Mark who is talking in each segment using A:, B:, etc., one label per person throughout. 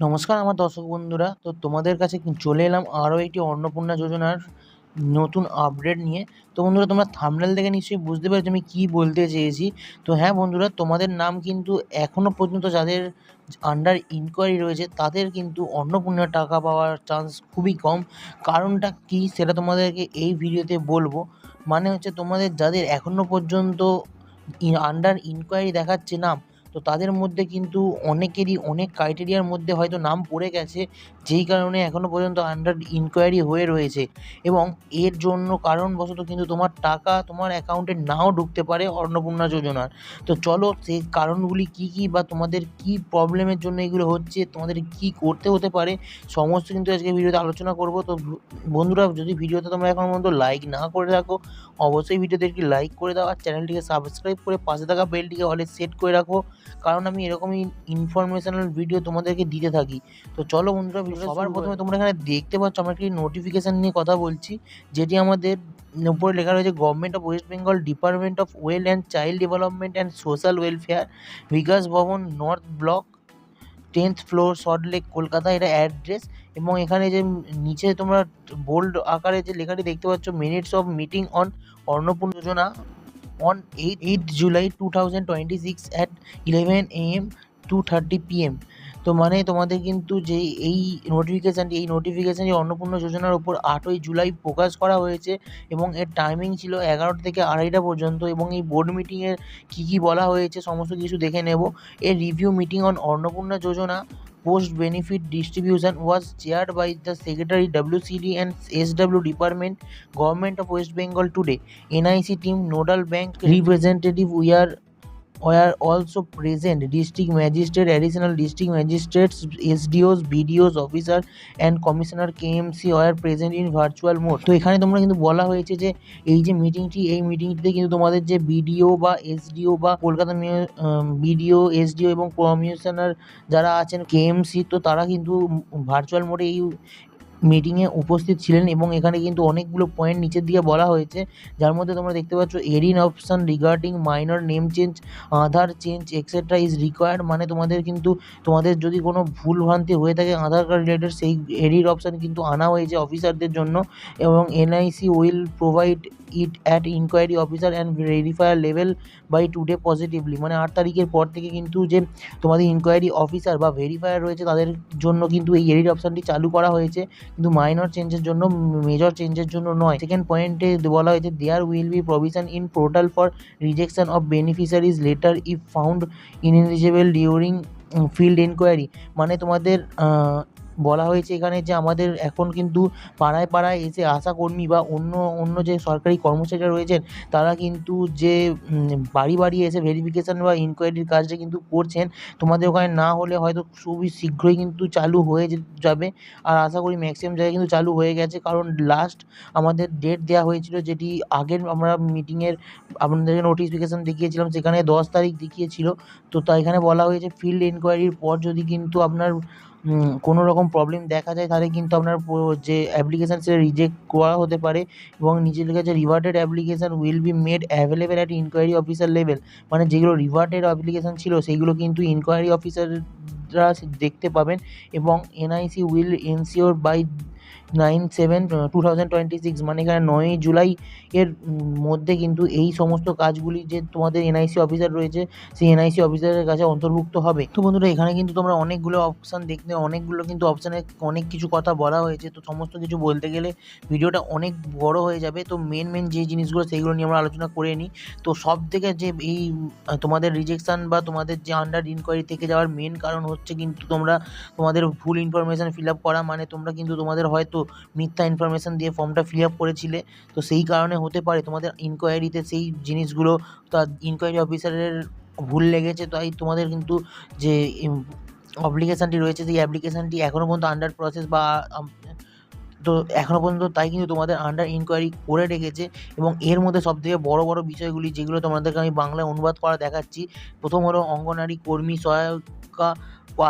A: নমস্কার আমার দর্শক বন্ধুরা। তো তোমাদের কাছে চলে এলাম আরও একটি অন্নপূর্ণা যোজনার নতুন আপডেট নিয়ে। তো বন্ধুরা, তোমরা থাম্বনেল দেখে নিশ্চয়ই বুঝতে পেরেছো আমি কী বলতে চেয়েছি। তো হ্যাঁ বন্ধুরা, তোমাদের নাম কিন্তু এখনও পর্যন্ত যাদের আন্ডার ইনকোয়ারি রয়েছে তাদের কিন্তু অন্নপূর্ণার টাকা পাওয়ার চান্স খুবই কম। কারণটা কী সেটা তোমাদেরকে এই ভিডিওতে বলবো। মানে হচ্ছে, তোমাদের যাদের এখনও পর্যন্ত আন্ডার ইনকোয়ারি দেখাচ্ছে নাম, তো তাদের মধ্যে কিন্তু অনেকেরই অনেক ক্রাইটেরিয়ার মধ্যে হয়তো নাম পড়ে গেছে, যেই কারণে এখনও পর্যন্ত আন্ডার ইনকোয়ারি হয়ে রয়েছে। এবং এর জন্য কারণবশত কিন্তু তোমার টাকা তোমার অ্যাকাউন্টে নাও ঢুকতে পারে অন্নপূর্ণা যোজনার। তো চলো সেই কারণগুলি কী কী বা তোমাদের কী প্রবলেমের জন্য এগুলো হচ্ছে, তোমাদের কী করতে হতে পারে, সমস্ত কিন্তু আজকে ভিডিওতে আলোচনা করব। তো বন্ধুরা, যদি ভিডিওতে তোমরা এখনও পর্যন্ত লাইক না করে রাখো, অবশ্যই ভিডিওতে একটি লাইক করে দাও আর চ্যানেলটিকে সাবস্ক্রাইব করে পাশে থাকা বেলটিকে অলে সেট করে রাখো, কারণ আমি এরকমই ইনফরমেশনাল ভিডিও তোমাদেরকে দিতে থাকি। তো চলো বন্ধুরা, সবার প্রথমে তোমরা এখানে দেখতে পাচ্ছ আমরা একটি নোটিফিকেশান নিয়ে কথা বলছি, যেটি আমাদের উপরে লেখা রয়েছে government of West Bengal, department of well and child development and social welfare, Bikash Bhavan, north block, 10th floor, Salt Lake, Kolkata, এটা অ্যাড্রেস। এবং এখানে যে নিচে তোমরা বোল্ড আকারে যে লেখাটি দেখতে পাচ্ছ, minutes of meeting on Annapurna Yojana on 8 July 2026 at 11 AM 2:30 PM। তো মানে তোমাদের কিন্তু যে এই নোটিফিকেশানটি অন্নপূর্ণা যোজনার ওপর 8ই জুলাই প্রকাশ করা হয়েছে, এবং এর টাইমিং ছিল 11টা থেকে 2:30 পর্যন্ত। এবং এই বোর্ড মিটিংয়ের কী কী বলা হয়েছে সমস্ত কিছু দেখে নেব। A review meeting on Annapurna Yojana post benefit distribution was chaired by the Secretary WCD and SW Department, Government of West Bengal today. NIC team, nodal bank representative were also present. District magistrate, additional district magistrates, SDOs, BDOs officer and commissioner KMC were present in virtual mode। তো এখানে তোমরা কিন্তু বলা হয়েছে যে এই যে এই মিটিংটিতে কিন্তু তোমাদের যে বিডিও বা এসডিও বা কলকাতা বিডিও, এসডিও এবং কমিশনার যারা আছেন কেএমসি, তো তারা কিন্তু ভার্চুয়াল মোডে এই মিটিংয়ে উপস্থিত ছিলেন। এবং এখানে কিন্তু অনেকগুলো পয়েন্ট নিচের দিকে বলা হয়েছে, যার মধ্যে তোমরা দেখতে পাচ্ছ এরিন option regarding minor name change, Aadhaar change etcetera is required. মানে তোমাদের যদি কোনো ভুলভ্রান্তি হয়ে থাকে আধার কার্ড রিলেটেড, সেই এডিট অপশান কিন্তু আনা হয়েছে অফিসারদের জন্য। এবং NIC will provide it at inquiry officer and verifier level by today positively. মানে 8 তারিখের পর থেকে কিন্তু যে তোমাদের ইনকোয়ারি অফিসার বা ভেরিফায়ার রয়েছে তাদের জন্য কিন্তু এই এডিট অপশানটি চালু করা হয়েছে, কিন্তু মাইনর চেঞ্জের জন্য, মেজর চেঞ্জের জন্য নয়। সেকেন্ড পয়েন্টে বলা হয়েছে there will be provision in portal for rejection of beneficiaries letter if found ineligible during field inquiry. মানে তোমাদের বলা হয়েছে এখানে যে আমাদের এখন কিন্তু পাড়ায় পাড়ায় এসে আশাকর্মী বা অন্য যে সরকারি কর্মচারীরা রয়েছেন, তারা কিন্তু যে বাড়ি বাড়ি এসে ভেরিফিকেশান বা ইনকোয়ারির কাজটা কিন্তু করছেন। তোমাদের ওখানে না হলে হয়তো খুবই শীঘ্রই কিন্তু চালু হয়ে যাবে। আর আশা করি ম্যাক্সিমাম জায়গায় কিন্তু চালু হয়ে গেছে, কারণ লাস্ট আমাদের ডেট দেওয়া হয়েছিল, যেটি আগের আমরা মিটিংয়ের আপনাদেরকে নোটিফিকেশান দেখিয়েছিলাম, সেখানে 10 তারিখ দেখিয়েছিল। তো এখানে বলা হয়েছে ফিল্ড ইনকোয়ারির পর যদি কিন্তু আপনার কোনো রকম প্রবলেম দেখা যায়, তাহলে কিন্তু আপনার যে অ্যাপ্লিকেশান সেটা রিজেক্ট করা হতে পারে। এবং নিচে লেখা আছে reverted application will be made available at inquiry officer level. মানে যেগুলো রিভার্টেড অ্যাপ্লিকেশান ছিল সেইগুলো কিন্তু ইনকোয়ারি অফিসাররা দেখতে পাবেন। এবং এনআইসি উইল এনশিওর বাই 9/7/2026, মানে এখানে 9ই জুলাই এর মধ্যে কিন্তু এই সমস্ত কাজগুলি যে তোমাদের এনআইসি অফিসার রয়েছে সেই এনআইসি অফিসারের কাছে অন্তর্ভুক্ত হবে। তো বন্ধুরা, এখানে কিন্তু তোমরা অনেকগুলো অপশান অনেকগুলো কিন্তু অপশানে অনেক কিছু কথা বলা হয়েছে। তো সমস্ত কিছু বলতে গেলে ভিডিওটা অনেক বড় হয়ে যাবে। তো মেন যে জিনিসগুলো সেইগুলো নিয়ে আমরা আলোচনা করে নিই। তো সব থেকে যে এই তোমাদের রিজেকশান বা তোমাদের যে আন্ডার ইনকোয়ারি থেকে যাওয়ার মেন কারণ হচ্ছে কিন্তু তোমাদের ভুল ইনফরমেশান ফিল আপ করা। মানে তোমরা কিন্তু তোমাদের হয়তো মিথ্যা ইনফরমেশান দিয়ে ফর্মটা ফিল আপ করেছিলে, তো সেই কারণে হতে পারে তোমাদের ইনকোয়ারিতে সেই জিনিসগুলো ইনকোয়ারি অফিসারের ভুল লেগেছে। তাই তোমাদের কিন্তু যে অ্যাপ্লিকেশানটি রয়েছে সেই অ্যাপ্লিকেশানটি এখনও পর্যন্ত আন্ডার প্রসেস বা তো এখনও পর্যন্ত তাই কিন্তু তোমাদের আন্ডার ইনকোয়ারি করে রেখেছে। এবং এর মধ্যে সবথেকে বড় বিষয়গুলি যেগুলো তোমাদেরকে আমি বাংলায় অনুবাদ করা দেখাচ্ছি। প্রথম হলো অঙ্গনারী কর্মী, সহায়িকা,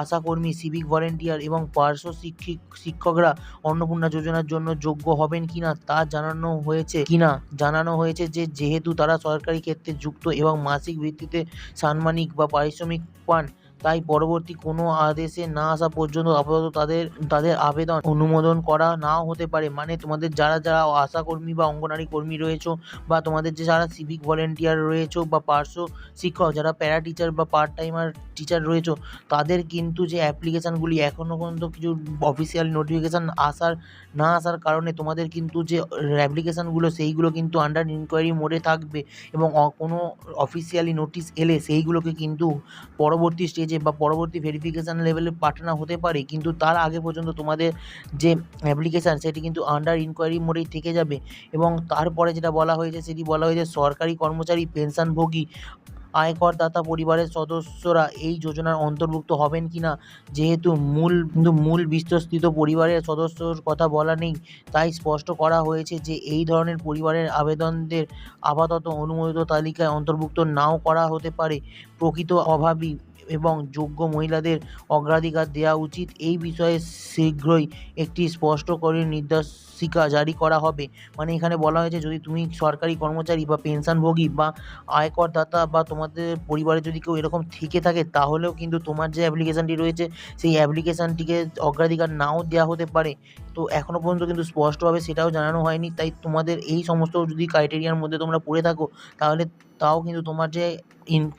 A: আশাকর্মী, সিভিক ভলেন্টিয়ার এবং পার্শ্ব শিক্ষকরা অন্নপূর্ণা যোজনার জন্য যোগ্য হবেন কিনা তা জানানো হয়েছে যে যেহেতু তারা সরকারি ক্ষেত্রে যুক্ত এবং মাসিক ভিত্তিতে সাম্মানিক বা পারিশ্রমিক পান, তাই পরবর্তী কোনো আদেশে না আসা পর্যন্ত আপাতত তাদের তাদের আবেদন অনুমোদন করা নাও হতে পারে। মানে তোমাদের যারা আশাকর্মী বা অঙ্গনারী কর্মী রয়েছো, বা তোমাদের যে যারা সিভিক ভলেন্টিয়ার রয়েছো, বা পার্শ্ব শিক্ষক যারা প্যারা টিচার বা পার্ট টাইমার টিচার রয়েছো, তাদের কিন্তু যে অ্যাপ্লিকেশানগুলি এখনও পর্যন্ত কিছু অফিসিয়াল নোটিফিকেশান না আসার কারণে তোমাদের কিন্তু যে অ্যাপ্লিকেশানগুলো সেইগুলো কিন্তু আন্ডার ইনকোয়ারি মোডে থাকবে, এবং কোনো অফিসিয়ালি নোটিশ এলে সেইগুলোকে কিন্তু পরবর্তী স্টেজে বা পরবর্তী ভেরিফিকেশান লেভেলে পাঠানো হতে পারে। কিন্তু তার আগে পর্যন্ত তোমাদের যে অ্যাপ্লিকেশান সেটি কিন্তু আন্ডার ইনকোয়ারি মোডেই থেকে যাবে। এবং তারপরে যেটা বলা হয়েছে সেটি বলা হয়েছে সরকারি কর্মচারী, পেনশনভোগী, আয়করদাতা পরিবারের সদস্যরা এই যোজনার অন্তর্ভুক্ত হবেন কিনা। যেহেতু মূল বিশ্বস্ত পরিবারের সদস্যর কথা বলা নেই, তাই স্পষ্ট করা হয়েছে যে এই ধরনের পরিবারের আবেদনদের আপাতত অনুমোদিত তালিকায় অন্তর্ভুক্ত নাও করা হতে পারে। প্রকৃত অভাবী এবং যোগ্য মহিলাদের অগ্রাধিকার দেওয়া উচিত। এই বিষয়ে শীঘ্রই একটি স্পষ্ট করে নির্দেশিকা জারি করা হবে। মানে এখানে বলা হয়েছে যদি তুমি সরকারি কর্মচারী বা পেনশনভোগী বা আয়করদাতা বা তোমাদের পরিবারে যদি কেউ এরকম থেকে থাকে, তাহলেও কিন্তু তোমার যে অ্যাপ্লিকেশানটি রয়েছে সেই অ্যাপ্লিকেশানটিকে অগ্রাধিকার নাও দেওয়া হতে পারে। তো এখনও পর্যন্ত কিন্তু স্পষ্টভাবে সেটাও জানানো হয়নি। তাই তোমাদের এই সমস্ত যদি ক্রাইটেরিয়ার মধ্যে তোমরা পড়ে থাকো, তাহলে তাও কিন্তু তোমার যে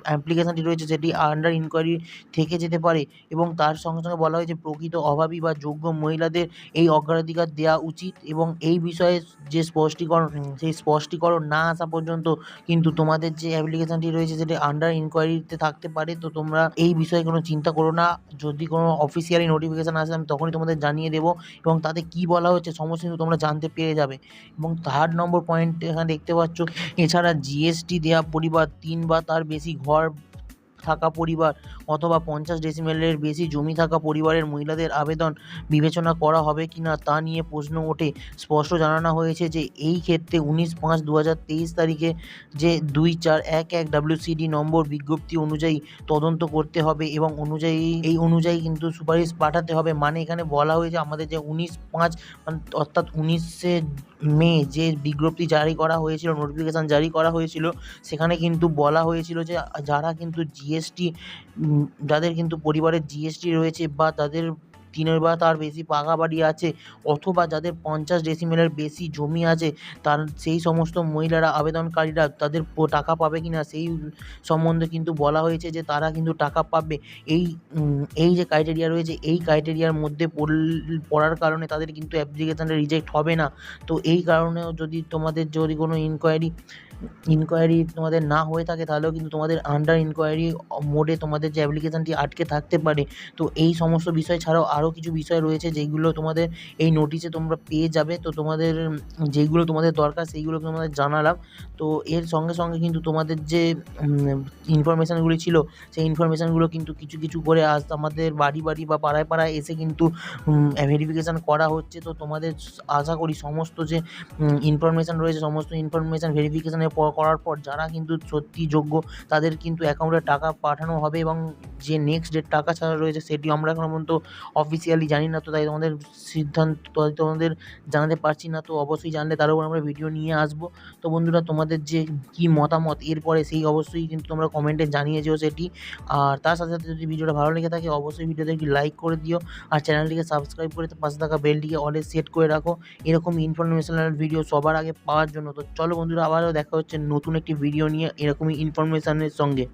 A: অ্যাপ্লিকেশানটি রয়েছে সেটি আন্ডার ইনকোয়ারি থেকে যেতে পারে। এবং তার সঙ্গে সঙ্গে বলা হয়েছে প্রকৃত অভাবী বা যোগ্য মহিলাদের এই অগ্রাধিকার দেওয়া উচিত। এবং এই বিষয়ে যে সেই স্পষ্টীকরণ না আসা পর্যন্ত কিন্তু তোমাদের যে অ্যাপ্লিকেশানটি রয়েছে সেটি আন্ডার ইনকোয়ারিতে থাকতে পারে। তো তোমরা এই বিষয়ে কোনো চিন্তা করো না। যদি কোনো অফিসিয়ালি নোটিফিকেশান আসে আমি তখনই তোমাদের জানিয়ে দেবো, এবং তাতে কী বলা হচ্ছে সমস্ত কিছু তোমরা জানতে পেরে যাবে। এবং 3 নম্বর পয়েন্ট এখানে দেখতে পাচ্ছ, এছাড়া জিএসটি দেওয়া পরিবার, 3 বা তার বেশি ঘর থাকা পরিবার অথবা 50 ডেসিমেলের বেশি জমি থাকা পরিবারের মহিলাদের আবেদন বিবেচনা করা হবে কিনা তা নিয়ে প্রশ্ন ওঠে। স্পষ্ট জানানো হয়েছে যে এই ক্ষেত্রে 19/5/2023 তারিখে যে 2411 WCD নম্বর বিজ্ঞপ্তি অনুযায়ী তদন্ত করতে হবে, এবং এই অনুযায়ী কিন্তু সুপারিশ পাঠাতে হবে। মানে এখানে বলা হয়েছে আমাদের যে 19/5 অর্থাৎ 19শে মে যে বিজ্ঞপ্তি জারি করা হয়েছিল, নোটিফিকেশান জারি করা হয়েছিল, সেখানে কিন্তু বলা হয়েছিল যে যারা কিন্তু জিএসটি যাদের কিন্তু পরিবারের জিএসটি রয়েছে, বা তাদের 3 বা তার বেশি পাকা বাড়ি আছে, অথবা যাদের 50 ডেসিমেলের বেশি জমি আছে, সেই সমস্ত মহিলারা আবেদনকারীরা তাদের টাকা পাবে কিনা সেই সম্বন্ধে কিন্তু বলা হয়েছে যে তারা কিন্তু টাকা পাবে। এই যে ক্রাইটেরিয়া রয়েছে এই ক্রাইটেরিয়ার মধ্যে পড়ার কারণে তাদের কিন্তু অ্যাপ্লিকেশানটা রিজেক্ট হবে না। তো এই কারণেও তোমাদের যদি কোনো ইনকোয়ারি তোমাদের না হয়ে থাকে, তাহলেও কিন্তু তোমাদের আন্ডার ইনকোয়ারি মোডে তোমাদের যে অ্যাপ্লিকেশানটি আটকে থাকতে পারে। তো এই সমস্ত বিষয় ছাড়াও আরও কিছু বিষয় রয়েছে যেইগুলো তোমাদের এই নোটিশে তোমরা পেয়ে যাবে। তো তোমাদের যেইগুলো তোমাদের দরকার সেইগুলো তোমাদের জানালাম। তো এর সঙ্গে সঙ্গে কিন্তু তোমাদের যে ইনফরমেশানগুলি ছিল সেই ইনফরমেশানগুলো কিন্তু কিছু করে আজ আমাদের বাড়ি বা পাড়ায় এসে কিন্তু ভেরিফিকেশান করা হচ্ছে। তো তোমাদের আশা করি সমস্ত যে ইনফরমেশান রয়েছে সমস্ত ইনফরমেশান ভেরিফিকেশানের করার পর যারা কিন্তু সত্যি যোগ্য তাদের কিন্তু অ্যাকাউন্টে টাকা পাঠানো হবে, এবং যে নেক্সট ডেট টাকা ছাড়া রয়েছে সেটি আমরা এখনও পর্যন্ত অফিসিয়ালি জানি না। তো তাই তোমাদের তোমাদের জানাতে পারছি না। তো অবশ্যই জানলে তার উপর আমরা ভিডিও নিয়ে আসবো। তো বন্ধুরা, তোমাদের যে কী মতামত এরপরে সেই অবশ্যই কিন্তু তোমরা কমেন্টে জানিয়ে যেও সেটি। আর তার সাথে সাথে যদি ভিডিওটা ভালো লেগে থাকে অবশ্যই ভিডিওতে একটি লাইক করে দিও, আর চ্যানেলটিকে সাবস্ক্রাইব করে পাশে থাকা বেলটিকে অলে সেট করে রাখো এরকম ইনফরমেশনাল ভিডিও সবার আগে পাওয়ার জন্য। তো চলো বন্ধুরা, আবারও দেখা হচ্ছে নতুন একটি ভিডিও নিয়ে এরকমই ইনফরমেশানের সঙ্গে।